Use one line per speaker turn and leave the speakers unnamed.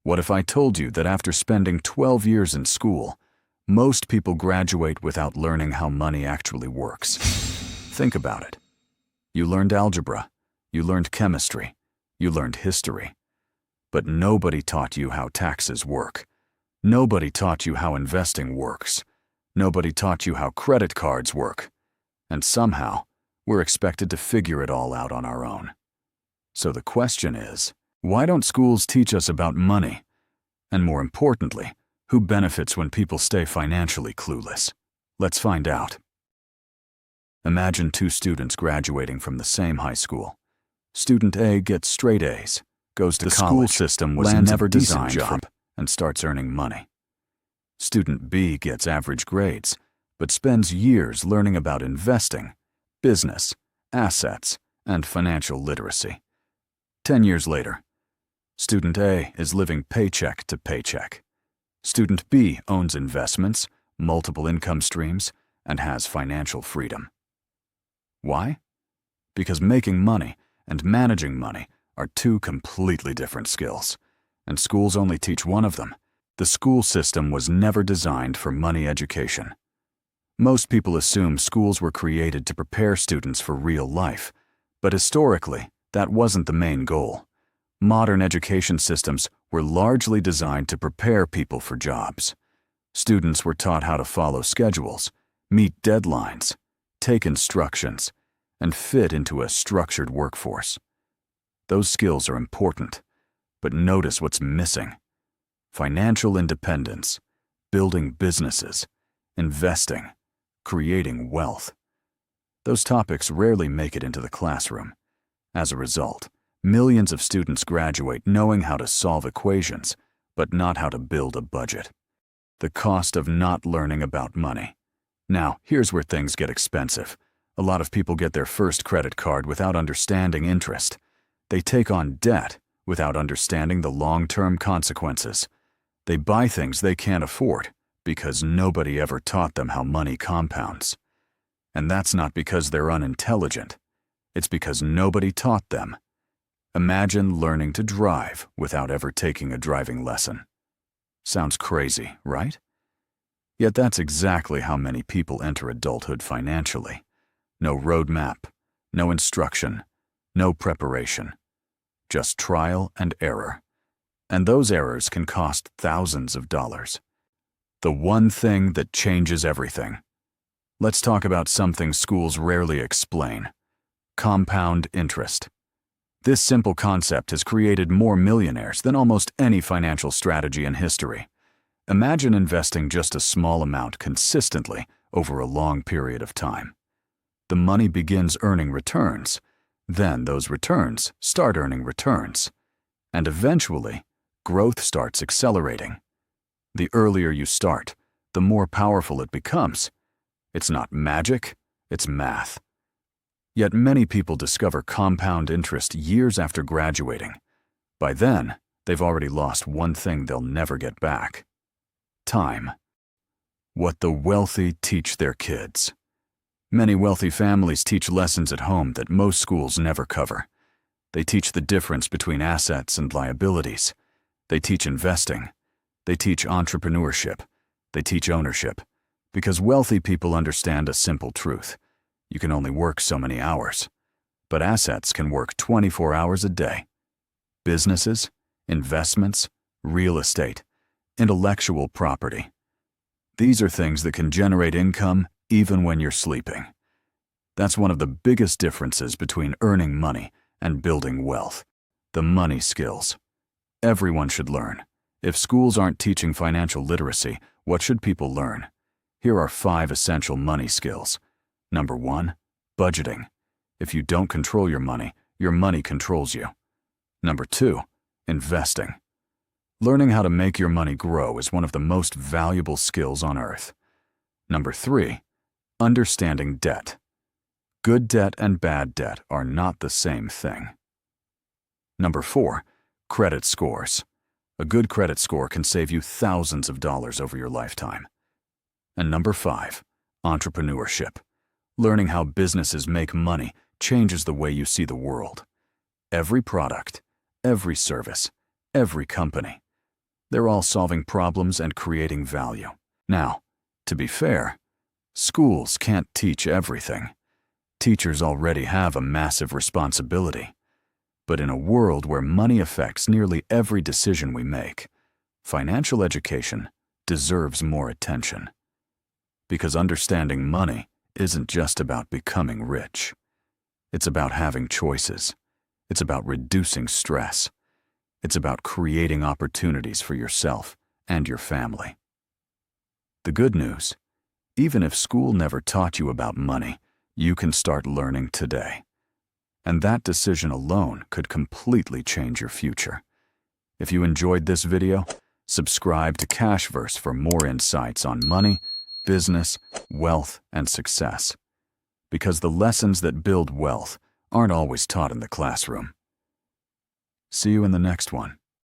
What if I told you that after spending 12 years in school, most people graduate without learning how money actually works? Think about it. You learned algebra, you learned chemistry, you learned history. But nobody taught you how taxes work. Nobody taught you how investing works. Nobody taught you how credit cards work. And somehow, we're expected to figure it all out on our own. So the question is, why don't schools teach us about money? And more importantly, who benefits when people stay financially clueless? Let's find out. Imagine two students graduating from the same high school. Student A gets straight A's, goes to college, the school system was never designed for, and starts earning money. Student B gets average grades, but spends years learning about investing, business, assets, and financial literacy. 10 years later, Student A is living paycheck to paycheck. Student B owns investments, multiple income streams, and has financial freedom. Why? Because making money and managing money are two completely different skills, and schools only teach one of them. The school system was never designed for money education. Most people assume schools were created to prepare students for real life, but historically, that wasn't the main goal. Modern education systems were largely designed to prepare people for jobs. Students were taught how to follow schedules, meet deadlines, take instructions, and fit into a structured workforce. Those skills are important, but notice what's missing. Financial independence, building businesses, investing, creating wealth. Those topics rarely make it into the classroom. As a result, millions of students graduate knowing how to solve equations, but not how to build a budget. The cost of not learning about money. Now, here's where things get expensive. A lot of people get their first credit card without understanding interest. They take on debt without understanding the long-term consequences. They buy things they can't afford because nobody ever taught them how money compounds. And that's not because they're unintelligent. It's because nobody taught them. Imagine learning to drive without ever taking a driving lesson. Sounds crazy, right? Yet that's exactly how many people enter adulthood financially. No roadmap, no instruction, no preparation. Just trial and error. And those errors can cost thousands of dollars. The one thing that changes everything. Let's talk about something schools rarely explain. Compound interest. This simple concept has created more millionaires than almost any financial strategy in history. Imagine investing just a small amount consistently over a long period of time. The money begins earning returns. Then those returns start earning returns. And eventually, growth starts accelerating. The earlier you start, the more powerful it becomes. It's not magic, it's math. Yet many people discover compound interest years after graduating. By then, they've already lost one thing they'll never get back. Time. What the wealthy teach their kids. Many wealthy families teach lessons at home that most schools never cover. They teach the difference between assets and liabilities. They teach investing. They teach entrepreneurship. They teach ownership. Because wealthy people understand a simple truth. You can only work so many hours. But assets can work 24 hours a day. Businesses, investments, real estate, intellectual property. These are things that can generate income even when you're sleeping. That's one of the biggest differences between earning money and building wealth. The money skills. Everyone should learn. If schools aren't teaching financial literacy, what should people learn? Here are 5 essential money skills. Number 1, budgeting. If you don't control your money controls you. Number 2, investing. Learning how to make your money grow is one of the most valuable skills on earth. Number 3, understanding debt. Good debt and bad debt are not the same thing. Number 4, credit scores. A good credit score can save you thousands of dollars over your lifetime. And number 5, entrepreneurship. Learning how businesses make money changes the way you see the world. Every product, every service, every company. They're all solving problems and creating value. Now, to be fair, schools can't teach everything. Teachers already have a massive responsibility. But in a world where money affects nearly every decision we make, financial education deserves more attention. Because understanding money isn't just about becoming rich. It's about having choices. It's about reducing stress. It's about creating opportunities for yourself and your family. The good news, even if school never taught you about money, you can start learning today. And that decision alone could completely change your future. If you enjoyed this video, subscribe to Cashverse for more insights on money, business, wealth, and success. Because the lessons that build wealth aren't always taught in the classroom. See you in the next one.